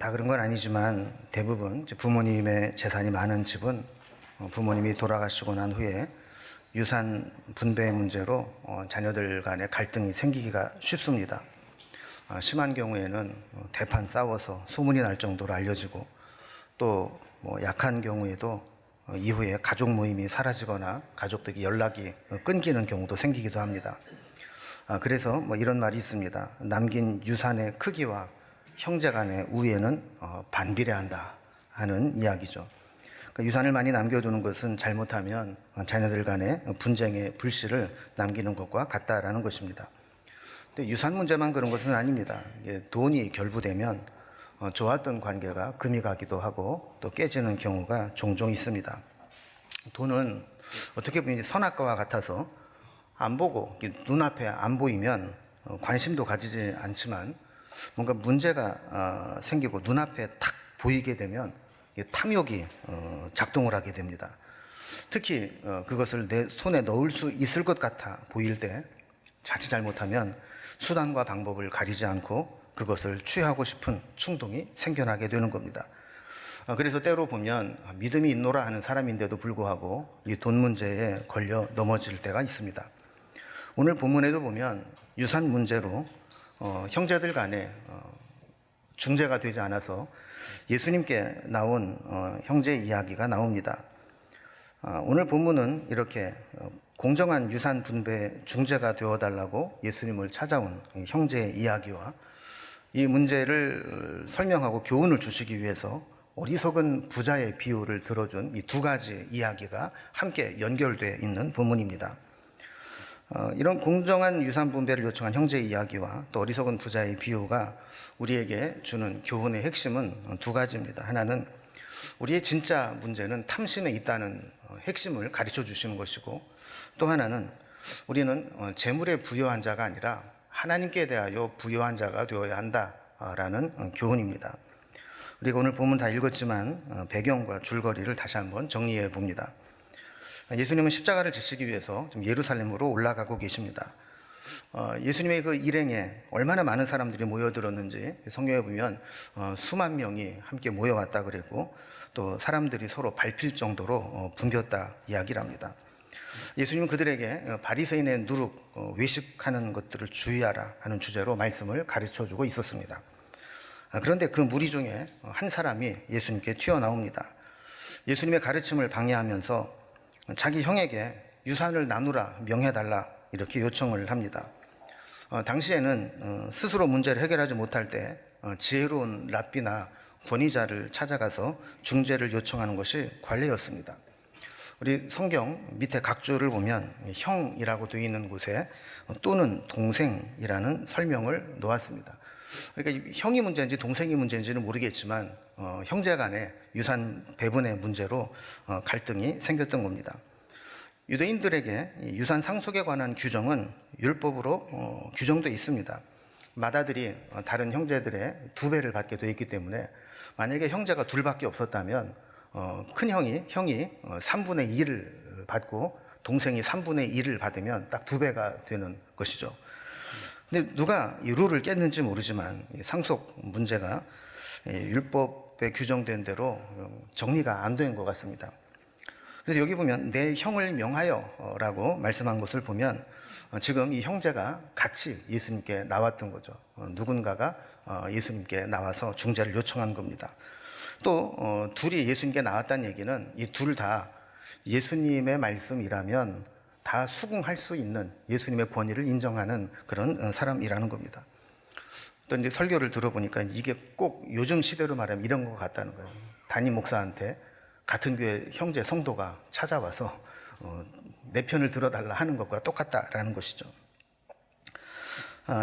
다 그런 건 아니지만 대부분 부모님의 재산이 많은 집은 부모님이 돌아가시고 난 후에 유산 분배 문제로 자녀들 간에 갈등이 생기기가 쉽습니다. 심한 경우에는 대판 싸워서 소문이 날 정도로 알려지고, 또 약한 경우에도 이후에 가족 모임이 사라지거나 가족들이 연락이 끊기는 경우도 생기기도 합니다. 그래서 이런 말이 있습니다. 남긴 유산의 크기와 형제 간의 우애는 반비례한다 하는 이야기죠. 그러니까 유산을 많이 남겨두는 것은 잘못하면 자녀들 간의 분쟁의 불씨를 남기는 것과 같다라는 것입니다. 근데 유산 문제만 그런 것은 아닙니다. 돈이 결부되면 좋았던 관계가 금이 가기도 하고 또 깨지는 경우가 종종 있습니다. 돈은 어떻게 보면 선악과와 같아서 안 보고 눈앞에 안 보이면 관심도 가지지 않지만, 뭔가 문제가 생기고 눈앞에 탁 보이게 되면 탐욕이 작동을 하게 됩니다. 특히 그것을 내 손에 넣을 수 있을 것 같아 보일 때 자칫 잘못하면 수단과 방법을 가리지 않고 그것을 취하고 싶은 충동이 생겨나게 되는 겁니다. 그래서 때로 보면 믿음이 있노라 하는 사람인데도 불구하고 이 돈 문제에 걸려 넘어질 때가 있습니다. 오늘 본문에도 보면 유산 문제로 형제들 간에 중재가 되지 않아서 예수님께 나온 형제 이야기가 나옵니다. 오늘 본문은 이렇게 공정한 유산 분배 중재가 되어달라고 예수님을 찾아온 형제의 이야기와 이 문제를 설명하고 교훈을 주시기 위해서 어리석은 부자의 비유를 들어준 이 두 가지 이야기가 함께 연결되어 있는 본문입니다. 이런 공정한 유산 분배를 요청한 형제의 이야기와 또 어리석은 부자의 비유가 우리에게 주는 교훈의 핵심은 두 가지입니다. 하나는 우리의 진짜 문제는 탐심에 있다는 핵심을 가르쳐 주시는 것이고, 또 하나는 우리는 재물에 부여한 자가 아니라 하나님께 대하여 부여한 자가 되어야 한다라는 교훈입니다. 우리가 오늘 본문 다 읽었지만 배경과 줄거리를 다시 한번 정리해 봅니다. 예수님은 십자가를 지시기 위해서 좀 예루살렘으로 올라가고 계십니다. 예수님의 그 일행에 얼마나 많은 사람들이 모여들었는지 성경에 보면 수만 명이 함께 모여왔다 그랬고, 또 사람들이 서로 밟힐 정도로 붐볐다 이야기를 합니다. 예수님은 그들에게 바리새인의 누룩, 외식하는 것들을 주의하라 하는 주제로 말씀을 가르쳐주고 있었습니다. 그런데 그 무리 중에 한 사람이 예수님께 튀어나옵니다. 예수님의 가르침을 방해하면서 자기 형에게 유산을 나누라, 명해달라 이렇게 요청을 합니다. 당시에는 스스로 문제를 해결하지 못할 때 지혜로운 랍비나 권위자를 찾아가서 중재를 요청하는 것이 관례였습니다. 우리 성경 밑에 각 줄을 보면 형이라고 되어 있는 곳에 또는 동생이라는 설명을 놓았습니다. 그러니까 형이 문제인지 동생이 문제인지는 모르겠지만 형제 간의 유산 배분의 문제로 갈등이 생겼던 겁니다. 유대인들에게 유산 상속에 관한 규정은 율법으로 규정되어 있습니다. 맏아들이 다른 형제들의 2배를 받게 되어 있기 때문에 만약에 형제가 둘밖에 없었다면 큰 형이 3분의 2를 받고 동생이 3분의 1을 받으면 딱 2배가 되는 것이죠. 근데 누가 이 룰을 깼는지 모르지만 상속 문제가 율법에 규정된 대로 정리가 안 된 것 같습니다. 그래서 여기 보면 내 형을 명하여 라고 말씀한 것을 보면 지금 이 형제가 같이 예수님께 나왔던 거죠. 누군가가 예수님께 나와서 중재를 요청한 겁니다. 또 둘이 예수님께 나왔다는 얘기는 이 둘 다 예수님의 말씀이라면 다 수긍할 수 있는 예수님의 권위를 인정하는 그런 사람이라는 겁니다. 또 이제 설교를 들어보니까 이게 꼭 요즘 시대로 말하면 이런 것 같다는 거예요. 담임 목사한테 같은 교회 형제 성도가 찾아와서 내 편을 들어달라 하는 것과 똑같다라는 것이죠.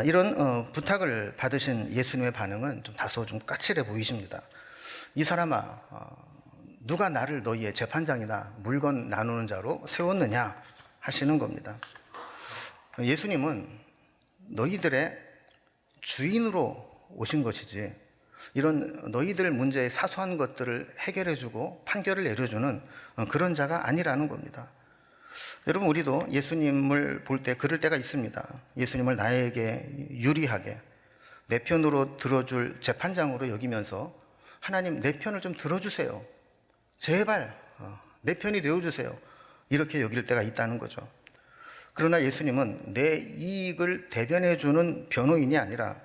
이런 부탁을 받으신 예수님의 반응은 좀 다소 좀 까칠해 보이십니다. 이 사람아, 누가 나를 너희의 재판장이나 물건 나누는 자로 세웠느냐 하시는 겁니다. 예수님은 너희들의 주인으로 오신 것이지 이런 너희들 문제의 사소한 것들을 해결해주고 판결을 내려주는 그런 자가 아니라는 겁니다. 여러분, 우리도 예수님을 볼 때 그럴 때가 있습니다. 예수님을 나에게 유리하게 내 편으로 들어줄 재판장으로 여기면서 하나님 내 편을 좀 들어주세요. 제발 내 편이 되어주세요. 이렇게 여길 때가 있다는 거죠. 그러나 예수님은 내 이익을 대변해주는 변호인이 아니라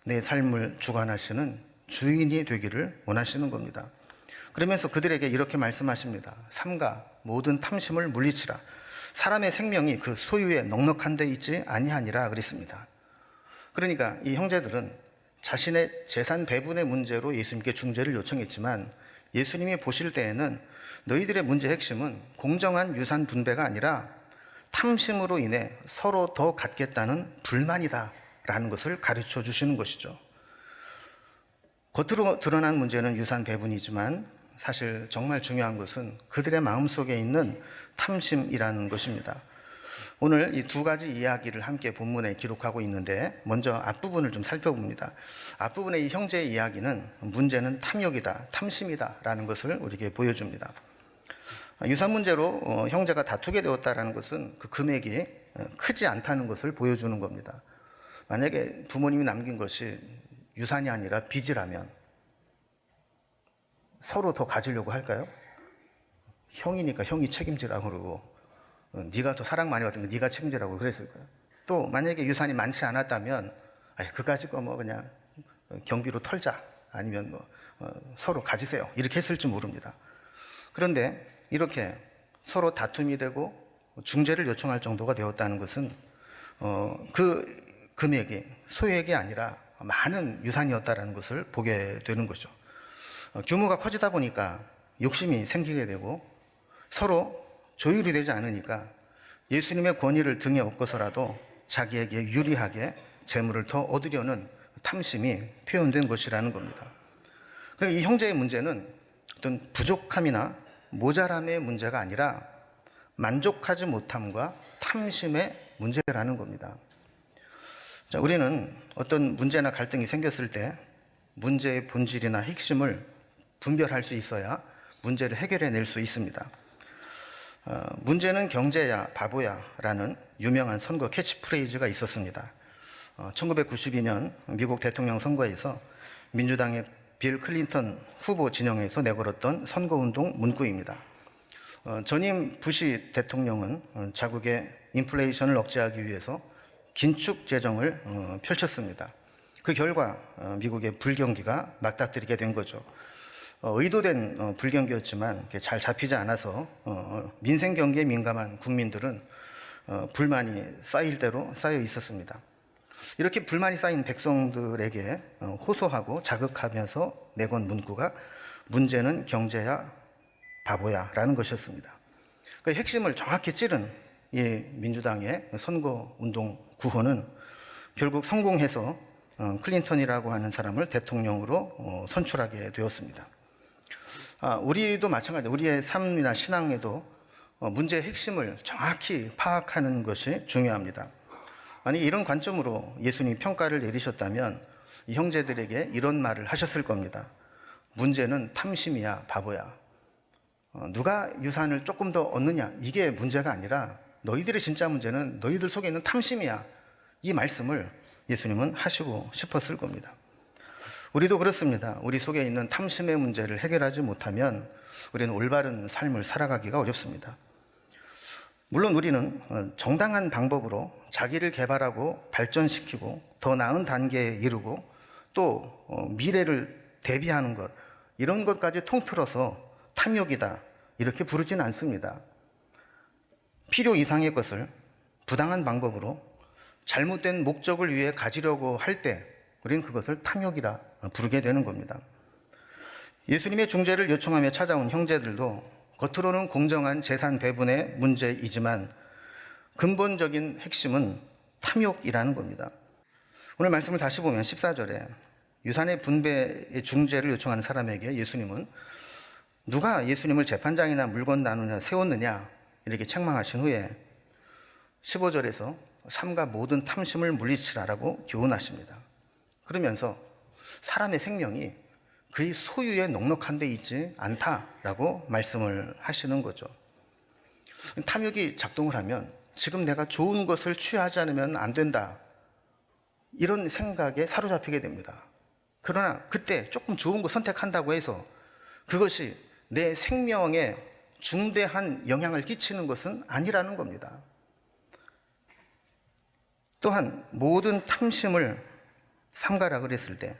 내 삶을 주관하시는 주인이 되기를 원하시는 겁니다. 그러면서 그들에게 이렇게 말씀하십니다. 삼가 모든 탐심을 물리치라. 사람의 생명이 그 소유에 넉넉한 데 있지 아니하니라 그랬습니다. 그러니까 이 형제들은 자신의 재산 배분의 문제로 예수님께 중재를 요청했지만 예수님이 보실 때에는 너희들의 문제의 핵심은 공정한 유산 분배가 아니라 탐심으로 인해 서로 더 갖겠다는 불만이다 라는 것을 가르쳐 주시는 것이죠. 겉으로 드러난 문제는 유산 배분이지만 사실 정말 중요한 것은 그들의 마음속에 있는 탐심이라는 것입니다. 오늘 이 두 가지 이야기를 함께 본문에 기록하고 있는데 먼저 앞부분을 좀 살펴봅니다. 앞부분의 이 형제의 이야기는 문제는 탐욕이다, 탐심이다 라는 것을 우리에게 보여줍니다. 유산 문제로 형제가 다투게 되었다는 것은 그 금액이 크지 않다는 것을 보여주는 겁니다. 만약에 부모님이 남긴 것이 유산이 아니라 빚이라면 서로 더 가지려고 할까요? 형이니까 형이 책임지라고 그러고 네가 더 사랑 많이 받으면 네가 책임지라고 그랬을 거예요. 또 만약에 유산이 많지 않았다면 그까짓 거 뭐 그냥 경비로 털자 아니면 뭐 서로 가지세요 이렇게 했을지 모릅니다. 그런데 이렇게 서로 다툼이 되고 중재를 요청할 정도가 되었다는 것은 그 금액이 소액이 아니라 많은 유산이었다는 것을 보게 되는 거죠. 규모가 커지다 보니까 욕심이 생기게 되고 서로 조율이 되지 않으니까 예수님의 권위를 등에 업고서라도 자기에게 유리하게 재물을 더 얻으려는 탐심이 표현된 것이라는 겁니다. 이 형제의 문제는 어떤 부족함이나 모자람의 문제가 아니라 만족하지 못함과 탐심의 문제라는 겁니다. 자, 우리는 어떤 문제나 갈등이 생겼을 때 문제의 본질이나 핵심을 분별할 수 있어야 문제를 해결해낼 수 있습니다. 문제는 경제야 바보야 라는 유명한 선거 캐치프레이즈가 있었습니다. 1992년 미국 대통령 선거에서 민주당의 빌 클린턴 후보 진영에서 내걸었던 선거운동 문구입니다. 전임 부시 대통령은 자국의 인플레이션을 억제하기 위해서 긴축 재정을 펼쳤습니다. 그 결과 미국의 불경기가 맞닥뜨리게 된 거죠. 의도된 불경기였지만 잘 잡히지 않아서 민생 경기에 민감한 국민들은 불만이 쌓일 대로 쌓여 있었습니다. 이렇게 불만이 쌓인 백성들에게 호소하고 자극하면서 내건 문구가 문제는 경제야 바보야 라는 것이었습니다. 그 핵심을 정확히 찌른 이 민주당의 선거운동 구호는 결국 성공해서 클린턴이라고 하는 사람을 대통령으로 선출하게 되었습니다. 우리도 마찬가지입니다. 우리의 삶이나 신앙에도 문제의 핵심을 정확히 파악하는 것이 중요합니다. 아니 이런 관점으로 예수님이 평가를 내리셨다면 이 형제들에게 이런 말을 하셨을 겁니다. 문제는 탐심이야 바보야. 누가 유산을 조금 더 얻느냐 이게 문제가 아니라 너희들의 진짜 문제는 너희들 속에 있는 탐심이야. 이 말씀을 예수님은 하시고 싶었을 겁니다. 우리도 그렇습니다. 우리 속에 있는 탐심의 문제를 해결하지 못하면 우리는 올바른 삶을 살아가기가 어렵습니다. 물론 우리는 정당한 방법으로 자기를 개발하고 발전시키고 더 나은 단계에 이르고 또 미래를 대비하는 것 이런 것까지 통틀어서 탐욕이다 이렇게 부르지는 않습니다. 필요 이상의 것을 부당한 방법으로 잘못된 목적을 위해 가지려고 할 때 우리는 그것을 탐욕이라 부르게 되는 겁니다. 예수님의 중재를 요청하며 찾아온 형제들도 겉으로는 공정한 재산 배분의 문제이지만 근본적인 핵심은 탐욕이라는 겁니다. 오늘 말씀을 다시 보면 14절에 유산의 분배의 중재를 요청하는 사람에게 예수님은 누가 예수님을 재판장이나 물건 나누냐 세웠느냐 이렇게 책망하신 후에 15절에서 삼가 모든 탐심을 물리치라라고 교훈하십니다. 그러면서 사람의 생명이 그의 소유에 넉넉한 데 있지 않다라고 말씀을 하시는 거죠. 탐욕이 작동을 하면 지금 내가 좋은 것을 취하지 않으면 안 된다 이런 생각에 사로잡히게 됩니다. 그러나 그때 조금 좋은 거 선택한다고 해서 그것이 내 생명에 중대한 영향을 끼치는 것은 아니라는 겁니다. 또한 모든 탐심을 삼가라 그랬을 때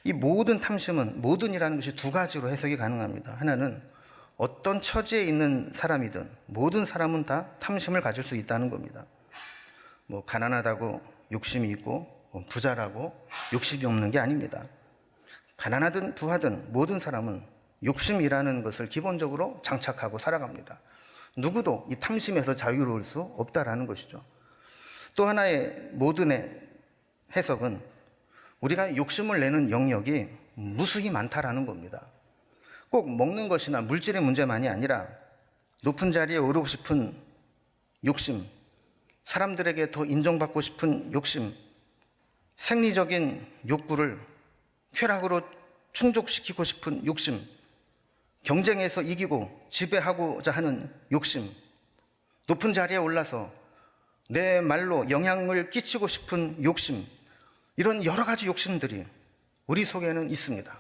이 모든 탐심은, 모든이라는 것이 두 가지로 해석이 가능합니다. 하나는 어떤 처지에 있는 사람이든 모든 사람은 다 탐심을 가질 수 있다는 겁니다. 뭐 가난하다고 욕심이 있고 부자라고 욕심이 없는 게 아닙니다. 가난하든 부하든 모든 사람은 욕심이라는 것을 기본적으로 장착하고 살아갑니다. 누구도 이 탐심에서 자유로울 수 없다라는 것이죠. 또 하나의 모든의 해석은 우리가 욕심을 내는 영역이 무수히 많다라는 겁니다. 꼭 먹는 것이나 물질의 문제만이 아니라 높은 자리에 오르고 싶은 욕심, 사람들에게 더 인정받고 싶은 욕심, 생리적인 욕구를 쾌락으로 충족시키고 싶은 욕심, 경쟁에서 이기고 지배하고자 하는 욕심, 높은 자리에 올라서 내 말로 영향을 끼치고 싶은 욕심, 이런 여러 가지 욕심들이 우리 속에는 있습니다.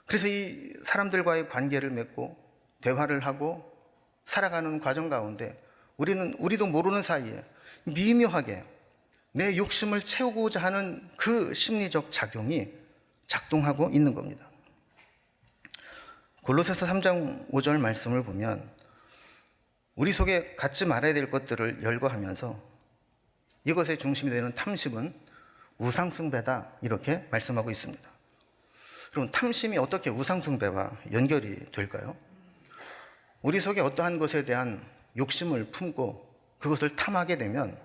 그래서 이 사람들과의 관계를 맺고 대화를 하고 살아가는 과정 가운데 우리도 모르는 사이에 미묘하게 내 욕심을 채우고자 하는 그 심리적 작용이 작동하고 있는 겁니다. 골로새서 3장 5절 말씀을 보면 우리 속에 갖지 말아야 될 것들을 열거하면서 이것의 중심이 되는 탐심은 우상숭배다, 이렇게 말씀하고 있습니다. 그럼 탐심이 어떻게 우상숭배와 연결이 될까요? 우리 속에 어떠한 것에 대한 욕심을 품고 그것을 탐하게 되면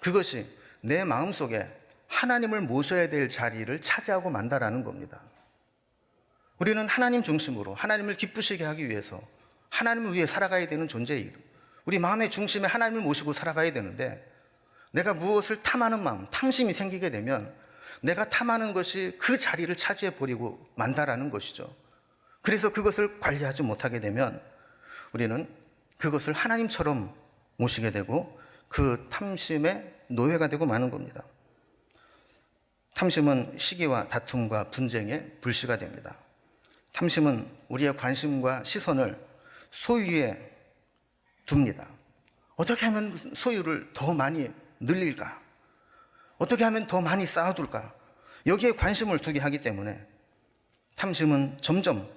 그것이 내 마음속에 하나님을 모셔야 될 자리를 차지하고 만다라는 겁니다. 우리는 하나님 중심으로 하나님을 기쁘시게 하기 위해서 하나님을 위해 살아가야 되는 존재이고 우리 마음의 중심에 하나님을 모시고 살아가야 되는데 내가 무엇을 탐하는 마음, 탐심이 생기게 되면 내가 탐하는 것이 그 자리를 차지해버리고 만다라는 것이죠. 그래서 그것을 관리하지 못하게 되면 우리는 그것을 하나님처럼 모시게 되고 그 탐심의 노예가 되고 마는 겁니다. 탐심은 시기와 다툼과 분쟁의 불씨가 됩니다. 탐심은 우리의 관심과 시선을 소유에 둡니다. 어떻게 하면 소유를 더 많이 늘릴까? 어떻게 하면 더 많이 쌓아둘까? 여기에 관심을 두게 하기 때문에 탐심은 점점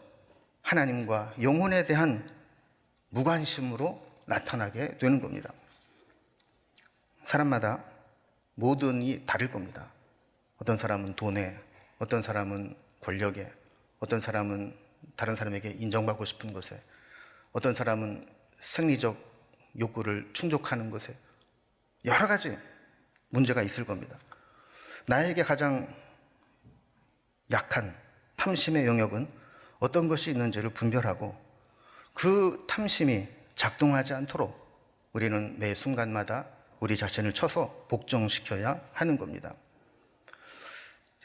하나님과 영혼에 대한 무관심으로 나타나게 되는 겁니다. 사람마다 모든이 다를 겁니다. 어떤 사람은 돈에, 어떤 사람은 권력에, 어떤 사람은 다른 사람에게 인정받고 싶은 것에, 어떤 사람은 생리적 욕구를 충족하는 것에 여러 가지 문제가 있을 겁니다. 나에게 가장 약한 탐심의 영역은 어떤 것이 있는지를 분별하고 그 탐심이 작동하지 않도록 우리는 매 순간마다 우리 자신을 쳐서 복종시켜야 하는 겁니다.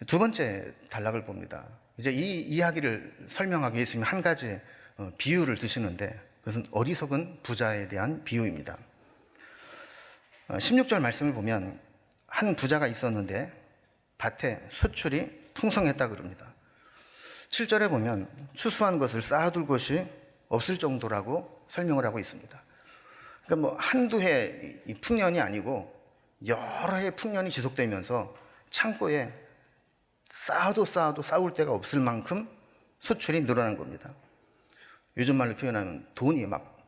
두 번째 단락을 봅니다. 이제 이 이야기를 설명하기 위해서 한 가지 비유를 드시는데 그것은 어리석은 부자에 대한 비유입니다. 16절 말씀을 보면 한 부자가 있었는데 밭에 수출이 풍성했다 그럽니다. 7절에 보면 추수한 것을 쌓아둘 곳이 없을 정도라고 설명을 하고 있습니다. 그러니까 뭐 한두 해 풍년이 아니고 여러 해 풍년이 지속되면서 창고에 쌓아도 쌓을 데가 없을 만큼 수출이 늘어난 겁니다. 요즘 말로 표현하면 돈이 막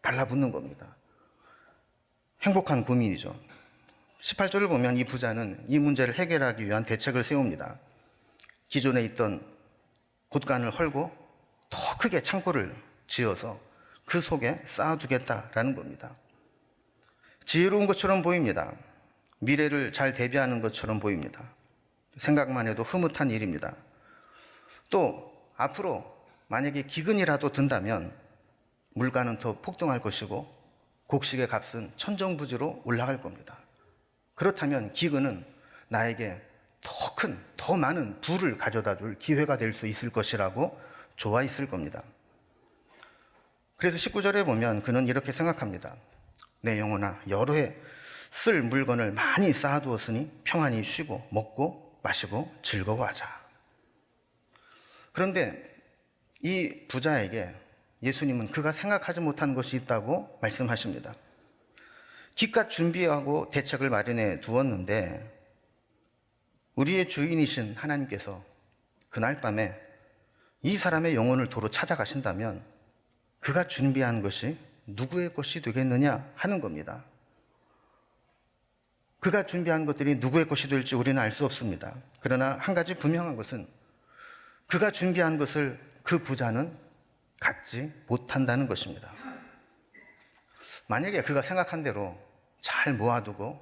달라붙는 겁니다. 행복한 고민이죠. 18절을 보면 이 부자는 이 문제를 해결하기 위한 대책을 세웁니다. 기존에 있던 곳간을 헐고 더 크게 창고를 지어서 그 속에 쌓아두겠다라는 겁니다. 지혜로운 것처럼 보입니다. 미래를 잘 대비하는 것처럼 보입니다. 생각만 해도 흐뭇한 일입니다. 또 앞으로 만약에 기근이라도 든다면 물가는 더 폭등할 것이고 곡식의 값은 천정부지로 올라갈 겁니다. 그렇다면 기근은 나에게 더 큰, 더 많은 부를 가져다 줄 기회가 될 수 있을 것이라고 좋아했을 겁니다. 그래서 19절에 보면 그는 이렇게 생각합니다. 내 영혼아, 여러 해 쓸 물건을 많이 쌓아두었으니 평안히 쉬고 먹고 마시고 즐거워하자. 그런데 이 부자에게 예수님은 그가 생각하지 못한 것이 있다고 말씀하십니다. 기껏 준비하고 대책을 마련해 두었는데 우리의 주인이신 하나님께서 그날 밤에 이 사람의 영혼을 도로 찾아가신다면 그가 준비한 것이 누구의 것이 되겠느냐 하는 겁니다. 그가 준비한 것들이 누구의 것이 될지 우리는 알 수 없습니다. 그러나 한 가지 분명한 것은 그가 준비한 것을 그 부자는 갖지 못한다는 것입니다. 만약에 그가 생각한 대로 잘 모아두고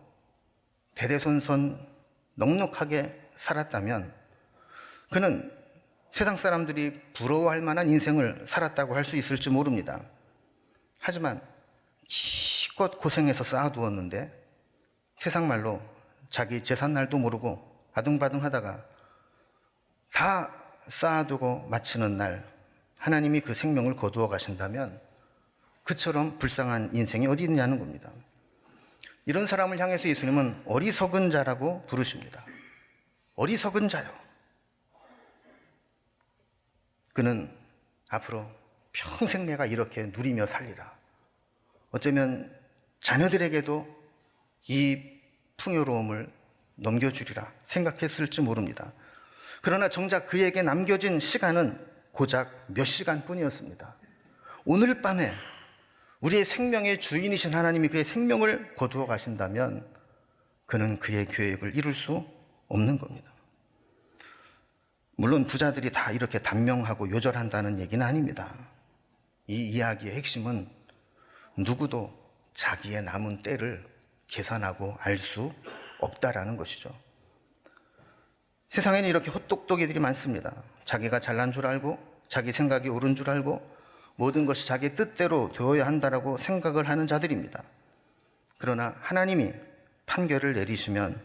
대대손손 넉넉하게 살았다면 그는 세상 사람들이 부러워할 만한 인생을 살았다고 할 수 있을지 모릅니다. 하지만 기껏 고생해서 쌓아두었는데 세상 말로 자기 재산 날도 모르고 아등바등 하다가 다 쌓아두고 마치는 날 하나님이 그 생명을 거두어 가신다면 그처럼 불쌍한 인생이 어디 있냐는 겁니다. 이런 사람을 향해서 예수님은 어리석은 자라고 부르십니다. 어리석은 자요. 그는 앞으로 평생 내가 이렇게 누리며 살리라. 어쩌면 자녀들에게도 이 풍요로움을 넘겨주리라 생각했을지 모릅니다. 그러나 정작 그에게 남겨진 시간은 고작 몇 시간뿐이었습니다. 오늘 밤에 우리의 생명의 주인이신 하나님이 그의 생명을 거두어 가신다면 그는 그의 계획을 이룰 수 없는 겁니다. 물론 부자들이 다 이렇게 단명하고 요절한다는 얘기는 아닙니다. 이 이야기의 핵심은 누구도 자기의 남은 때를 계산하고 알 수 없다라는 것이죠. 세상에는 이렇게 헛똑똑이들이 많습니다. 자기가 잘난 줄 알고 자기 생각이 옳은 줄 알고 모든 것이 자기 뜻대로 되어야 한다라고 생각을 하는 자들입니다. 그러나 하나님이 판결을 내리시면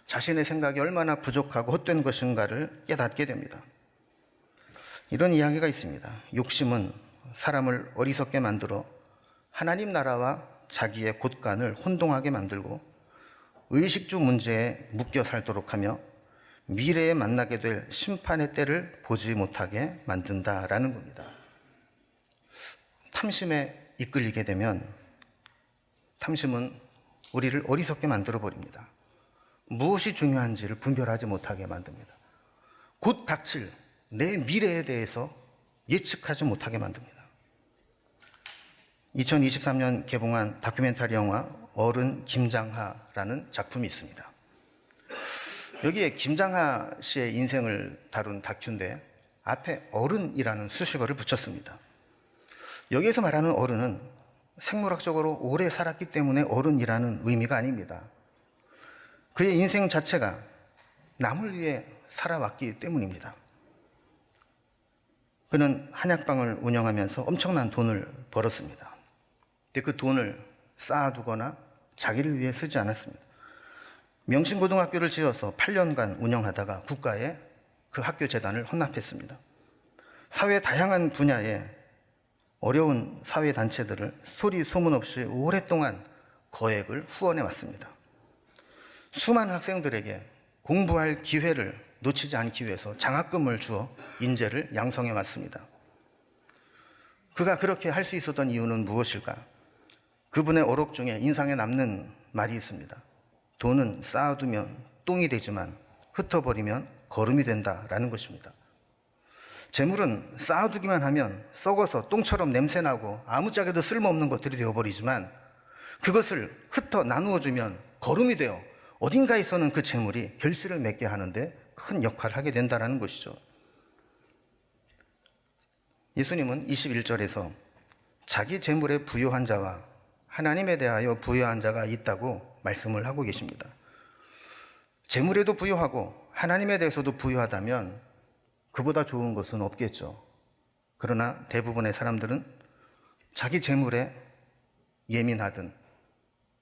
자신의 생각이 얼마나 부족하고 헛된 것인가를 깨닫게 됩니다. 이런 이야기가 있습니다. 욕심은 사람을 어리석게 만들어 하나님 나라와 자기의 곳간을 혼동하게 만들고 의식주 문제에 묶여 살도록 하며 미래에 만나게 될 심판의 때를 보지 못하게 만든다라는 겁니다. 탐심에 이끌리게 되면 탐심은 우리를 어리석게 만들어 버립니다. 무엇이 중요한지를 분별하지 못하게 만듭니다. 곧 닥칠 내 미래에 대해서 예측하지 못하게 만듭니다. 2023년 개봉한 다큐멘터리 영화 어른 김장하라는 작품이 있습니다. 여기에 김장하 씨의 인생을 다룬 다큐인데 앞에 어른이라는 수식어를 붙였습니다. 여기에서 말하는 어른은 생물학적으로 오래 살았기 때문에 어른이라는 의미가 아닙니다. 그의 인생 자체가 남을 위해 살아왔기 때문입니다. 그는 한약방을 운영하면서 엄청난 돈을 벌었습니다. 근데 그 돈을 쌓아두거나 자기를 위해 쓰지 않았습니다. 명신고등학교를 지어서 8년간 운영하다가 국가에 그 학교 재단을 헌납했습니다. 사회 다양한 분야에 어려운 사회단체들을 소리 소문 없이 오랫동안 거액을 후원해 왔습니다. 수많은 학생들에게 공부할 기회를 놓치지 않기 위해서 장학금을 주어 인재를 양성해 왔습니다. 그가 그렇게 할 수 있었던 이유는 무엇일까? 그분의 어록 중에 인상에 남는 말이 있습니다. 돈은 쌓아두면 똥이 되지만 흩어버리면 거름이 된다라는 것입니다. 재물은 쌓아두기만 하면 썩어서 똥처럼 냄새나고 아무짝에도 쓸모없는 것들이 되어버리지만 그것을 흩어 나누어주면 거름이 되어 어딘가에서는 그 재물이 결실을 맺게 하는데 큰 역할을 하게 된다는 것이죠. 예수님은 21절에서 자기 재물에 부유한 자와 하나님에 대하여 부유한 자가 있다고 말씀을 하고 계십니다. 재물에도 부유하고 하나님에 대해서도 부유하다면 그보다 좋은 것은 없겠죠. 그러나 대부분의 사람들은 자기 재물에 예민하든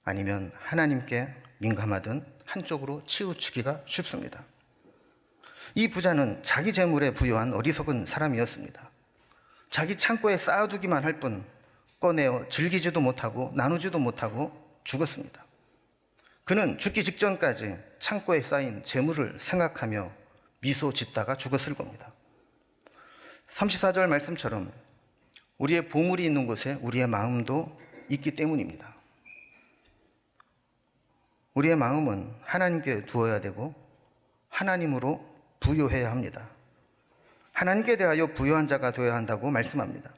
아니면 하나님께 민감하든 한쪽으로 치우치기가 쉽습니다. 이 부자는 자기 재물에 부유한 어리석은 사람이었습니다. 자기 창고에 쌓아두기만 할 뿐 꺼내어 즐기지도 못하고 나누지도 못하고 죽었습니다. 그는 죽기 직전까지 창고에 쌓인 재물을 생각하며 미소 짓다가 죽었을 겁니다. 34절 말씀처럼 우리의 보물이 있는 곳에 우리의 마음도 있기 때문입니다. 우리의 마음은 하나님께 두어야 되고 하나님으로 부요해야 합니다. 하나님께 대하여 부요한 자가 되어야 한다고 말씀합니다.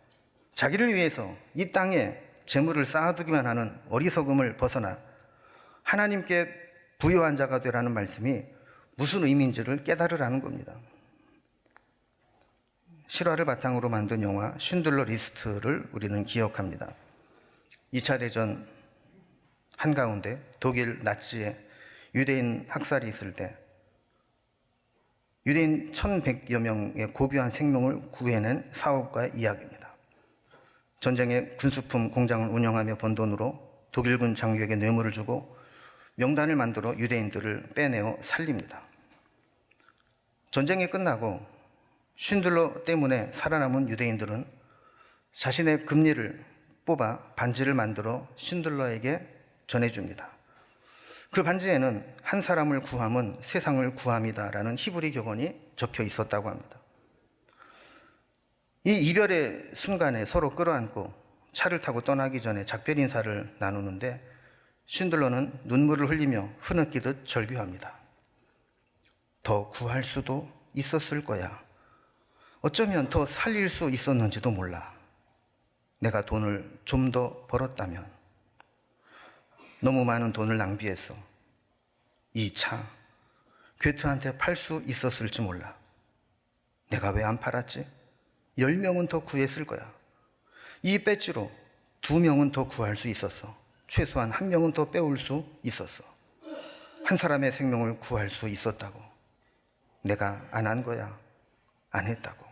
자기를 위해서 이 땅에 재물을 쌓아두기만 하는 어리석음을 벗어나 하나님께 부요한 자가 되라는 말씀이 무슨 의미인지를 깨달으라는 겁니다. 실화를 바탕으로 만든 영화 쉰들러 리스트를 우리는 기억합니다. 2차 대전 한가운데 독일 나치의 유대인 학살이 있을 때 유대인 1,100여 명의 고귀한 생명을 구해낸 사업가의 이야기입니다. 전쟁의 군수품 공장을 운영하며 번 돈으로 독일군 장교에게 뇌물을 주고 명단을 만들어 유대인들을 빼내어 살립니다. 전쟁이 끝나고 쉰들러 때문에 살아남은 유대인들은 자신의 금리를 뽑아 반지를 만들어 쉰들러에게 전해줍니다. 그 반지에는 한 사람을 구함은 세상을 구함이다라는 히브리 격언이 적혀 있었다고 합니다. 이 이별의 순간에 서로 끌어안고 차를 타고 떠나기 전에 작별 인사를 나누는데 쉰들러는 눈물을 흘리며 흐느끼듯 절규합니다. 더 구할 수도 있었을 거야. 어쩌면 더 살릴 수 있었는지도 몰라. 내가 돈을 좀 더 벌었다면. 너무 많은 돈을 낭비했어. 이 차 괴트한테 팔 수 있었을지 몰라. 내가 왜 안 팔았지? 10명은 더 구했을 거야. 이 배지로 2명은 더 구할 수 있었어. 최소한 1명은 더 빼올 수 있었어. 한 사람의 생명을 구할 수 있었다고. 내가 안 한 거야. 안 했다고.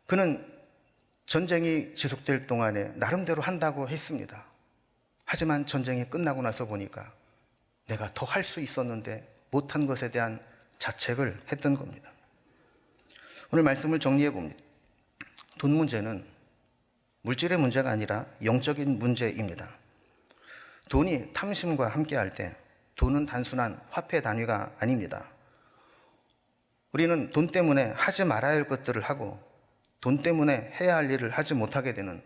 그는 전쟁이 지속될 동안에 나름대로 한다고 했습니다. 하지만 전쟁이 끝나고 나서 보니까 내가 더 할 수 있었는데 못한 것에 대한 자책을 했던 겁니다. 오늘 말씀을 정리해 봅니다. 돈 문제는 물질의 문제가 아니라 영적인 문제입니다. 돈이 탐심과 함께할 때 돈은 단순한 화폐 단위가 아닙니다. 우리는 돈 때문에 하지 말아야 할 것들을 하고 돈 때문에 해야 할 일을 하지 못하게 되는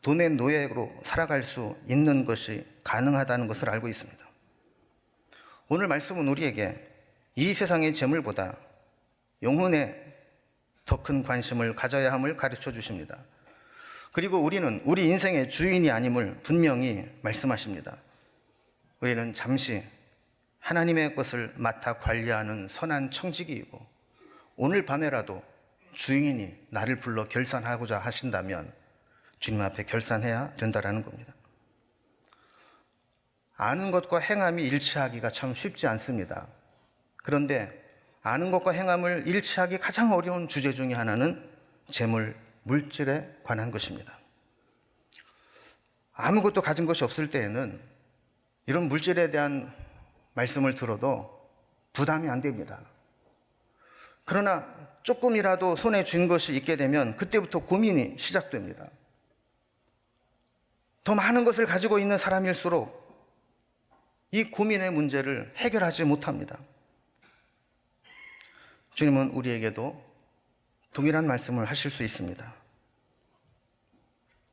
돈의 노예로 살아갈 수 있는 것이 가능하다는 것을 알고 있습니다. 오늘 말씀은 우리에게 이 세상의 재물보다 영혼에 더 큰 관심을 가져야 함을 가르쳐 주십니다. 그리고 우리는 우리 인생의 주인이 아님을 분명히 말씀하십니다. 우리는 잠시 하나님의 것을 맡아 관리하는 선한 청지기이고 오늘 밤에라도 주인이 나를 불러 결산하고자 하신다면 주님 앞에 결산해야 된다는 겁니다. 아는 것과 행함이 일치하기가 참 쉽지 않습니다. 그런데 아는 것과 행함을 일치하기 가장 어려운 주제 중에 하나는 재물, 물질에 관한 것입니다. 아무것도 가진 것이 없을 때에는 이런 물질에 대한 말씀을 들어도 부담이 안 됩니다. 그러나 조금이라도 손에 쥔 것이 있게 되면 그때부터 고민이 시작됩니다. 더 많은 것을 가지고 있는 사람일수록 이 고민의 문제를 해결하지 못합니다. 주님은 우리에게도 동일한 말씀을 하실 수 있습니다.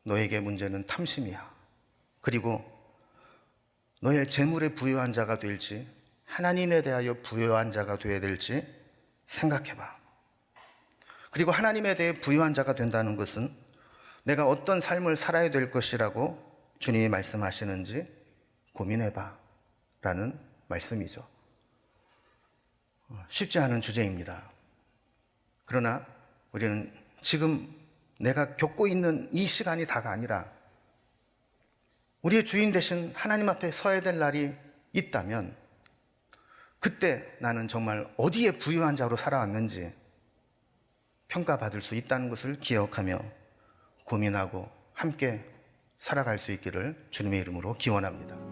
너에게 문제는 탐심이야. 그리고 너의 재물에 부요한 자가 될지 하나님에 대하여 부요한 자가 되어야 될지 생각해봐. 그리고 하나님에 대해 부요한 자가 된다는 것은 내가 어떤 삶을 살아야 될 것이라고 주님이 말씀하시는지 고민해봐 라는 말씀이죠. 쉽지 않은 주제입니다. 그러나 우리는 지금 내가 겪고 있는 이 시간이 다가 아니라 우리의 주인 되신 하나님 앞에 서야 될 날이 있다면 그때 나는 정말 어디에 부유한 자로 살아왔는지 평가받을 수 있다는 것을 기억하며 고민하고 함께 살아갈 수 있기를 주님의 이름으로 기원합니다.